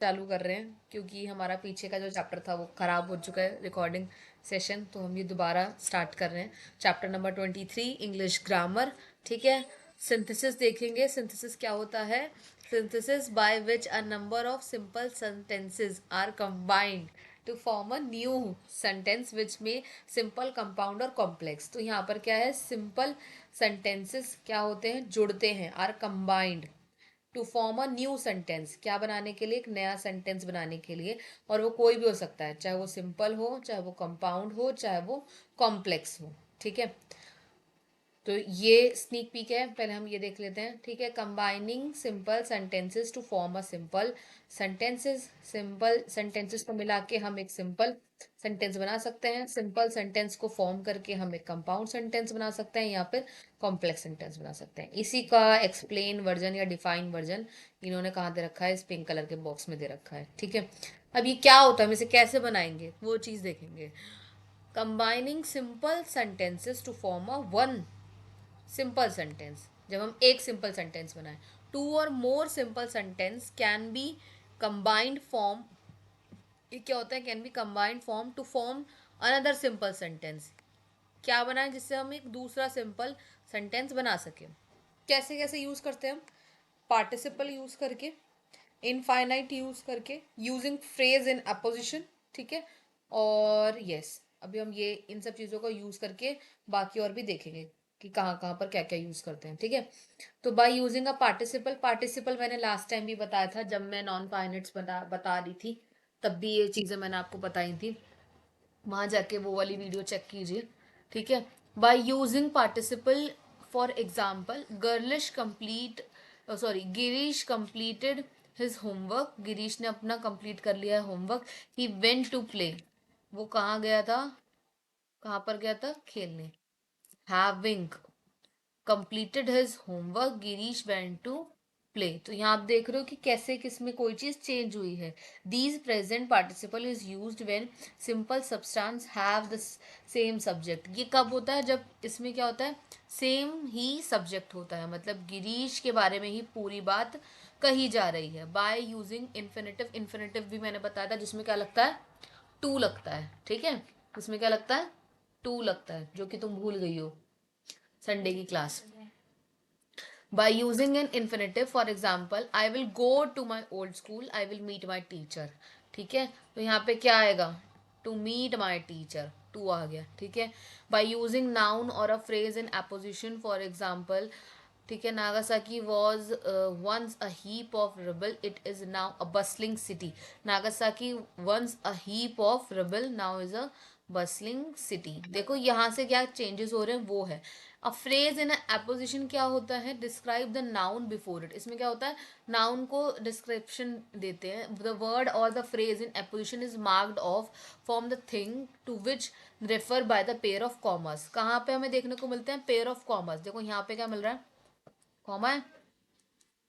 चालू कर रहे हैं क्योंकि हमारा पीछे का जो चैप्टर था वो खराब हो चुका है रिकॉर्डिंग सेशन, तो हम ये दोबारा स्टार्ट कर रहे हैं। Chapter number 23 English grammar. ठीक है, सिंथेसिस देखेंगे। सिंथेसिस क्या होता है? Synthesis by which a number of simple sentences are combined to form a new sentence which में सिंपल, कंपाउंड और कॉम्प्लेक्स। तो यहाँ पर क्या है? सिंपल सेंटेंसेस क्या होते हैं? जुड़ते हैं, are combined to form a new sentence. क्या बनाने के लिए? एक नया सेंटेंस बनाने के लिए। और वो कोई भी हो सकता है, चाहे वो सिंपल हो, चाहे वो कंपाउंड हो, चाहे वो कॉम्प्लेक्स हो। ठीक है, तो ये स्नीक पीक है, पहले हम ये देख लेते हैं। ठीक है, combining simple sentences to form a simple sentences. सिंपल सेंटेंसेस को मिला के हम एक सिंपल सेंटेंस बना सकते हैं। सिंपल सेंटेंस को फॉर्म करके हम एक कंपाउंड सेंटेंस बना सकते हैं या फिर कॉम्प्लेक्स सेंटेंस बना सकते हैं। इसी का एक्सप्लेन वर्जन या डिफाइन वर्जन इन्होंने कहाँ दे रखा है? इस पिंक कलर के बॉक्स में दे रखा है। ठीक है, अब ये क्या होता है, हम इसे कैसे बनाएंगे वो चीज़ देखेंगे। Combining simple sentences to form a one simple sentence. जब हम एक सिंपल सेंटेंस बनाए, two or more simple sentence can be combined form. ये क्या होता है? Can be combined form to form another simple sentence. क्या बनाए जिससे हम एक दूसरा सिंपल सेंटेंस बना सके। कैसे कैसे यूज करते हैं हम? पार्टिसिपल यूज करके, इनफाइनाइट यूज करके, यूजिंग फ्रेज इन अपोजिशन। ठीक है, और यस, अभी हम ये इन सब चीज़ों को यूज करके बाकी और भी देखेंगे कि कहाँ कहाँ पर क्या क्या यूज करते हैं। ठीक है, तो by using a participle. Participle मैंने लास्ट टाइम भी बताया था जब मैं नॉन फाइनाइट्स बता रही थी, तब भी ये चीज़ें मैंने आपको बताई थी। वहां जाके वो वाली वीडियो चेक कीजिए। ठीक है, by using participle, for example girlish complete, sorry, Girish completed his homework. Girish ने अपना कंप्लीट कर लिया है homework. He went to play, वो कहाँ गया था? कहाँ पर गया था? खेलने। Having completed his homework, Girish went to play। तो यहाँ आप देख रहे हो कि कैसे किसमें कोई चीज चेंज हुई है। these present participle is used when simple substance have the same subject। ये कब होता है? जब इसमें क्या होता है? सेम ही सब्जेक्ट होता है, मतलब गिरीश के बारे में ही पूरी बात कही जा रही है। By using infinitive. इन्फिनेटिव भी मैंने बताया था जिसमें क्या लगता है? टू लगता है। ठीक है, इसमें क्या लगता है? टू लगता है, जो कि तुम भूल गई हो संडे की class. by using an infinitive, for example I will go to my old school, I will meet my teacher। ठीक है, तो यहाँ पे क्या आएगा? to meet my teacher, to आ गया। ठीक है, by using noun or a phrase in apposition, for example, ठीक है, Nagasaki was once a heap of rubble, it is now a bustling city। Nagasaki once a heap of rubble, now is a bustling city। देखो यहाँ से क्या changes हो रहे हैं वो है। अ फ्रेज इन एपोजिशन क्या होता है? Describe the noun before it. इसमें क्या होता है? नाउन को डिस्क्रिप्शन देते हैं। The word or the phrase in apposition is marked off from the thing to which refer by the pair of commas. कहाँ पे हमें देखने को मिलते हैं? Pair of commas. देखो यहाँ पे क्या मिल रहा है? कॉमा है।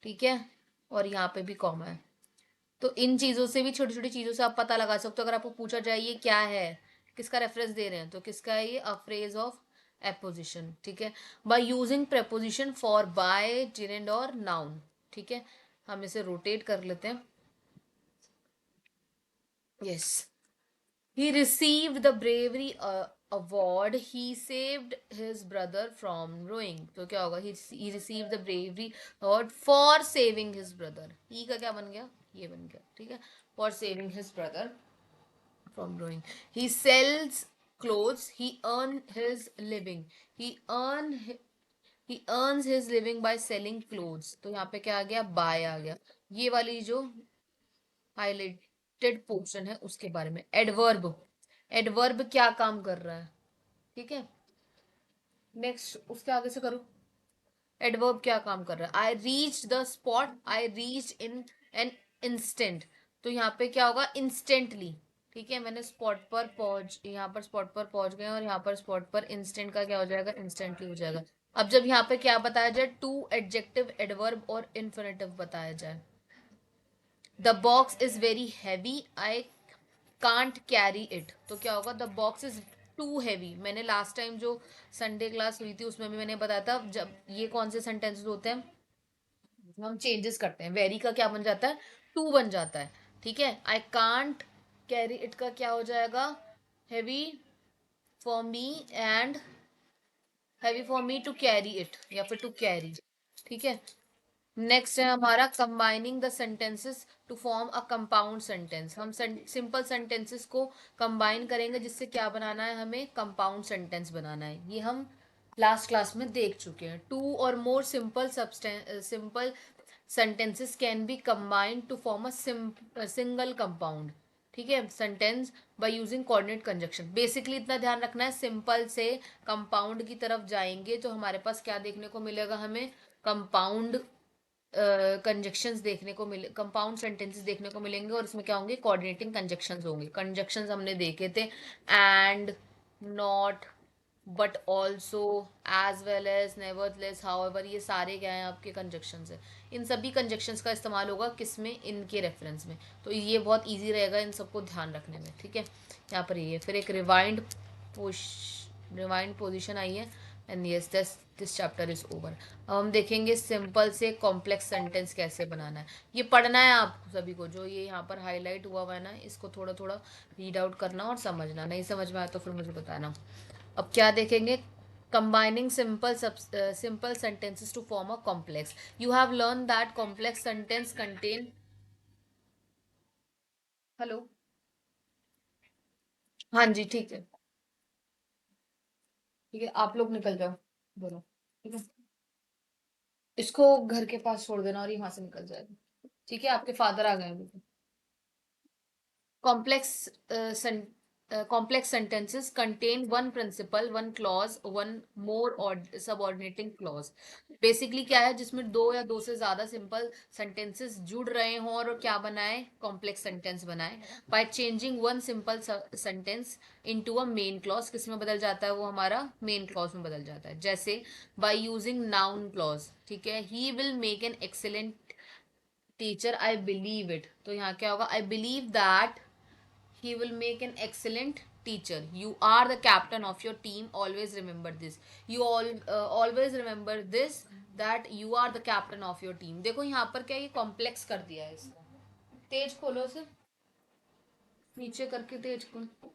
ठीक है, और यहाँ पे भी कॉमा है। तो इन चीजों से भी, छोटी छोटी चीजों से आप पता लगा सकते हो। अगर आपको पूछा जाए ये क्या है, किसका रेफरेंस दे रहे हैं, तो किसका है ये? A phrase of apposition. ठीक है, by using preposition for by, gerund और नाउन। ठीक है, हम इसे रोटेट कर लेते हैं। Yes, he received the bravery award, he saved his brother from ruin। तो क्या होगा? he received the bravery award for saving his brother। he का क्या बन गया? ये बन गया। ठीक है, for saving his brother from ruin। he sells clothes, he earn his living, he earn he earns his living by selling clothes। तो यहाँ पे क्या आ गया? बाय आ गया। ये वाली जो हाईलाइटेड पोर्शन है उसके बारे में। एडवर्ब, एडवर्ब क्या काम कर रहा है? ठीक है, नेक्स्ट उसके आगे से करो। एडवर्ब क्या काम कर रहा है? I reach the spot, I reach in an instant. तो यहाँ पे क्या होगा? इंस्टेंटली। ठीक है, मैंने स्पॉट पर पहुंच, यहाँ पर स्पॉट पर पहुंच गए, और यहाँ पर स्पॉट पर इंस्टेंट का क्या हो जाएगा? इंस्टेंटली हो जाएगा। अब जब यहाँ पे क्या बताया जाए? टू एडजेक्टिव, एडवर्ब और इन्फिनेटिव बताया जाए। The box is very heavy, I can't carry it. तो क्या होगा? The box is too heavy. मैंने लास्ट टाइम जो संडे क्लास हुई थी उसमें भी मैंने बताया था, जब ये कौन से सेंटेंसेस होते हैं हम चेंजेस करते हैं, वेरी का क्या बन जाता है? टू बन जाता है। ठीक है, आई कांट कैरी इट का क्या हो जाएगा, heavy for me and heavy for me to carry it, या फिर टू कैरी। ठीक है, नेक्स्ट है हमारा combining the sentences to form a compound sentence. हम सिंपल सेंटेंसेस को कंबाइन करेंगे, जिससे क्या बनाना है, हमें कंपाउंड सेंटेंस बनाना है। ये हम लास्ट क्लास में देख चुके हैं। To or more simple sentences can be combined to form a single compound। ठीक है, sentence by using coordinate conjunction. Basically इतना ध्यान रखना है, सिंपल से कंपाउंड की तरफ जाएंगे तो हमारे पास क्या देखने को मिलेगा, हमें कंपाउंड कंजक्शंस देखने को मिले, कंपाउंड सेंटेंसेस देखने को मिलेंगे, और इसमें क्या होंगे, कोऑर्डिनेटिंग कंजक्शंस होंगे। कंजक्शंस हमने देखे थे, and, not, but also, as well as, nevertheless, however, ये सारे क्या हैं, आपके कंजक्शंस है। इन सभी कंजक्शंस का इस्तेमाल होगा किसमें, इनके रेफरेंस में। तो ये बहुत ईजी रहेगा इन सबको ध्यान रखने में। ठीक है, यहाँ पर ये फिर एक रिवाइंड पोजिशन आई है, and yes this chapter is over. अब हम देखेंगे सिंपल से कॉम्प्लेक्स सेंटेंस कैसे बनाना है। ये पढ़ना है आप सभी को, जो ये यहाँ पर हाईलाइट हुआ है ना, इसको थोड़ा थोड़ा रीड आउट करना और समझना। नहीं समझ में आया तो फिर मुझे बताना। अब क्या देखेंगे, combining simple sentences to form a complex। You have learned that complex sentence contain, hello, हाँ जी ठीक है, ठीक है, आप लोग निकल जाओ दोनों। ठीक है, इसको घर के पास छोड़ देना और यहाँ से निकल जाएगा। ठीक है, आपके फादर आ गए हैं अभी। complex complex sentences contain one principle, one clause, one more or subordinating clause। Basically क्या है, जिसमें दो या दो से ज्यादा सिंपल सेंटेंसेस जुड़ रहे हों और क्या बनाए, कॉम्प्लेक्स सेंटेंस बनाए। By changing one simple sentence into a main clause, किस में बदल जाता है वो, हमारा मेन क्लॉज में बदल जाता है। जैसे बाय यूजिंग नाउन क्लॉज, ठीक है, he will make an excellent teacher, I believe it. तो यहाँ क्या होगा, I believe that he will make an excellent teacher। You are the captain of your team, always remember this। you always remember this, that you are the captain of your team। देखो यहाँ पर क्या, ये complex कर दिया है इसको। तेज खोलो से, नीचे करके तेज खोलो।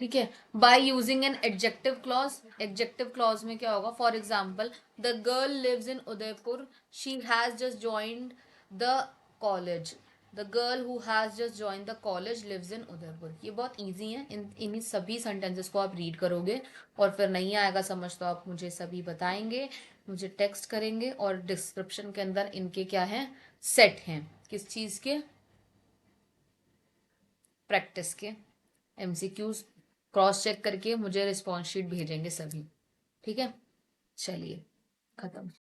ठीक है, by using an adjective clause. Adjective clause में क्या होगा, for example, the girl lives in Udaipur, she has just joined the college. The girl who has just join the college lives in Udaipur. ये बहुत ईजी है, इन इन्हीं सभी सेंटेंसेस को आप रीड करोगे, और फिर नहीं आएगा समझ तो आप मुझे सभी बताएंगे, मुझे टेक्स्ट करेंगे, और डिस्क्रिप्शन के अंदर इनके क्या है, सेट हैं, किस चीज़ के, प्रैक्टिस के, एमसीक्यूज क्रॉस चेक करके मुझे रिस्पॉन्स शीट भेजेंगे सभी। ठीक है, चलिए, खत्म।